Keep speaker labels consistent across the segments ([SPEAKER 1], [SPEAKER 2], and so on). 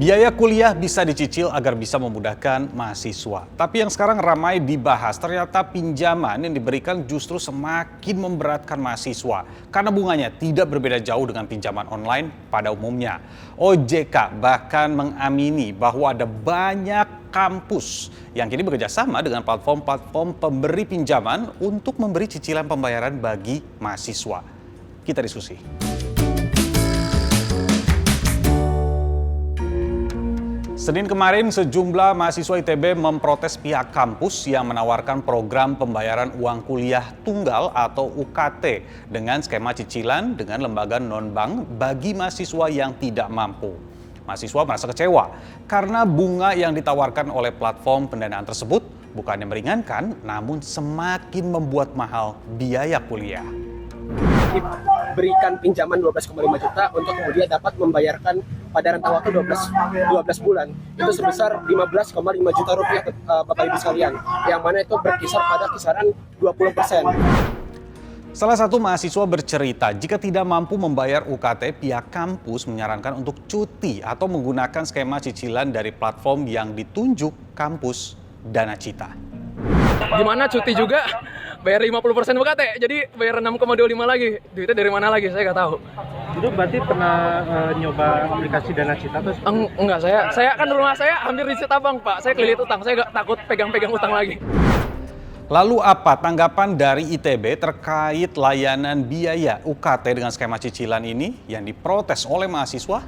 [SPEAKER 1] Biaya kuliah bisa dicicil agar bisa memudahkan mahasiswa. Tapi yang sekarang ramai dibahas, ternyata pinjaman yang diberikan justru semakin memberatkan mahasiswa. Karena bunganya tidak berbeda jauh dengan pinjaman online pada umumnya. OJK bahkan mengamini bahwa ada banyak kampus yang kini bekerja sama dengan platform-platform pemberi pinjaman untuk memberi cicilan pembayaran bagi mahasiswa. Kita diskusi. Senin kemarin, sejumlah mahasiswa ITB memprotes pihak kampus yang menawarkan program pembayaran uang kuliah tunggal atau UKT dengan skema cicilan dengan lembaga non-bank bagi mahasiswa yang tidak mampu. Mahasiswa merasa kecewa karena bunga yang ditawarkan oleh platform pendanaan tersebut bukannya meringankan, namun semakin membuat mahal biaya kuliah.
[SPEAKER 2] Diberikan pinjaman 12,5 juta untuk kemudian dapat membayarkan pada rentang waktu 12 bulan itu sebesar 15,5 juta rupiah Bapak Ibu sekalian, yang mana itu berkisar pada kisaran 20%.
[SPEAKER 1] Salah satu mahasiswa bercerita, jika tidak mampu membayar UKT, pihak kampus menyarankan untuk cuti atau menggunakan skema cicilan dari platform yang ditunjuk kampus Danacita.
[SPEAKER 3] Gimana cuti juga bayar 50% UKT, jadi bayar 6,25 lagi. Duitnya dari mana lagi? Saya nggak tahu.
[SPEAKER 4] Itu berarti pernah nyoba aplikasi Danacita terus?
[SPEAKER 3] Enggak, saya kan rumah saya hampir di Citabang, Pak. Saya kelilit utang, saya nggak takut pegang-pegang utang lagi.
[SPEAKER 1] Lalu apa tanggapan dari ITB terkait layanan biaya UKT dengan skema cicilan ini yang diprotes oleh mahasiswa?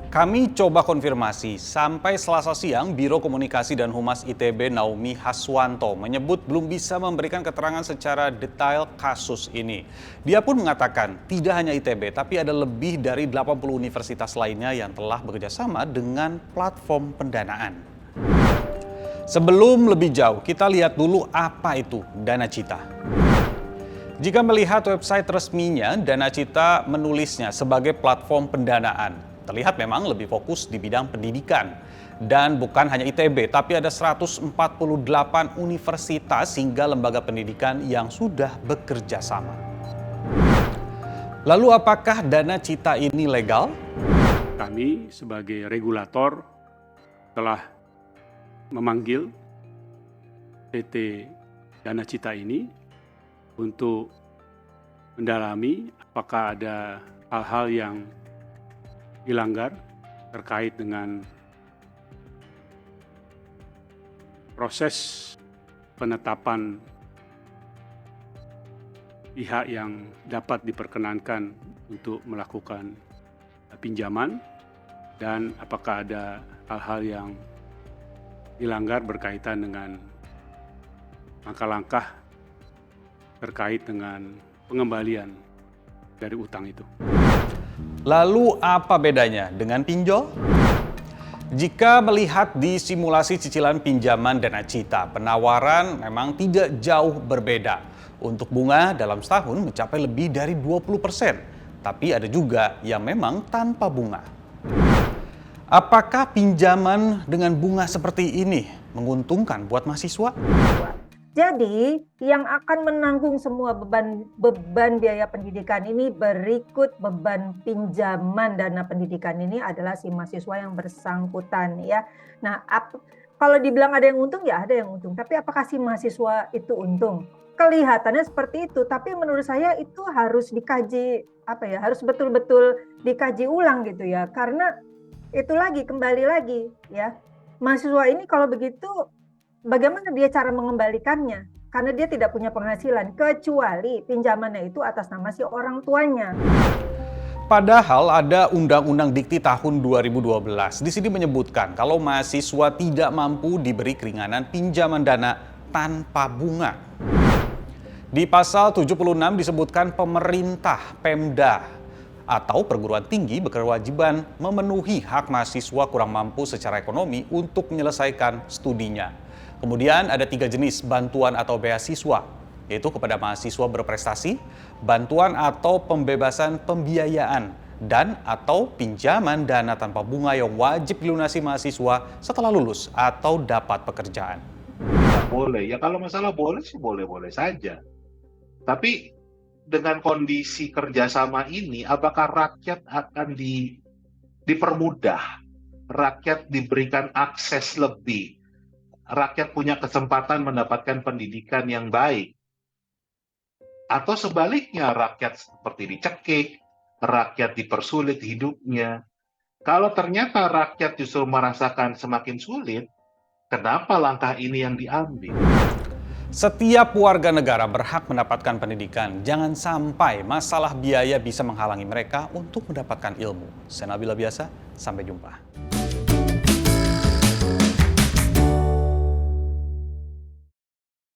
[SPEAKER 1] Kami coba konfirmasi, sampai Selasa siang Biro Komunikasi dan Humas ITB Naomi Haswanto menyebut belum bisa memberikan keterangan secara detail kasus ini. Dia pun mengatakan tidak hanya ITB tapi ada lebih dari 80 universitas lainnya yang telah bekerjasama dengan platform pendanaan. Sebelum lebih jauh, kita lihat dulu apa itu Danacita. Jika melihat website resminya, Danacita menulisnya sebagai platform pendanaan. Terlihat memang lebih fokus di bidang pendidikan. Dan bukan hanya ITB, tapi ada 148 universitas hingga lembaga pendidikan yang sudah bekerja sama. Lalu apakah Danacita ini legal?
[SPEAKER 5] Kami sebagai regulator telah memanggil PT Danacita ini untuk mendalami apakah ada hal-hal yang dilanggar terkait dengan proses penetapan pihak yang dapat diperkenankan untuk melakukan pinjaman dan apakah ada hal-hal yang dilanggar berkaitan dengan langkah-langkah terkait dengan pengembalian dari utang itu.
[SPEAKER 1] Lalu apa bedanya dengan pinjol? Jika melihat di simulasi cicilan pinjaman Danacita, penawaran memang tidak jauh berbeda. Untuk bunga dalam setahun mencapai lebih dari 20%, tapi ada juga yang memang tanpa bunga. Apakah pinjaman dengan bunga seperti ini menguntungkan buat mahasiswa?
[SPEAKER 6] Jadi, yang akan menanggung semua beban biaya pendidikan ini berikut beban pinjaman dana pendidikan ini adalah si mahasiswa yang bersangkutan ya. Nah, kalau dibilang ada yang untung ya ada yang untung, tapi apakah si mahasiswa itu untung? Kelihatannya seperti itu, tapi menurut saya itu harus dikaji harus betul-betul dikaji ulang gitu ya. Karena itu kembali lagi ya. Mahasiswa ini kalau begitu bagaimana dia cara mengembalikannya? Karena dia tidak punya penghasilan, kecuali pinjamannya itu atas nama si orang tuanya.
[SPEAKER 1] Padahal ada Undang-Undang Dikti tahun 2012. Di sini menyebutkan kalau mahasiswa tidak mampu diberi keringanan pinjaman dana tanpa bunga. Di pasal 76 disebutkan pemerintah, Pemda, atau perguruan tinggi berkewajiban memenuhi hak mahasiswa kurang mampu secara ekonomi untuk menyelesaikan studinya. Kemudian ada 3 jenis bantuan atau beasiswa, yaitu kepada mahasiswa berprestasi, bantuan atau pembebasan pembiayaan, dan atau pinjaman dana tanpa bunga yang wajib dilunasi mahasiswa setelah lulus atau dapat pekerjaan.
[SPEAKER 7] Boleh, ya kalau masalah boleh sih boleh-boleh saja. Tapi dengan kondisi kerjasama ini, apakah rakyat akan dipermudah rakyat diberikan akses lebih, rakyat punya kesempatan mendapatkan pendidikan yang baik. Atau sebaliknya, rakyat seperti dicekik, rakyat dipersulit hidupnya. Kalau ternyata rakyat justru merasakan semakin sulit, kenapa langkah ini yang diambil?
[SPEAKER 1] Setiap warga negara berhak mendapatkan pendidikan. Jangan sampai masalah biaya bisa menghalangi mereka untuk mendapatkan ilmu. Saya Nabila Biasa, sampai jumpa.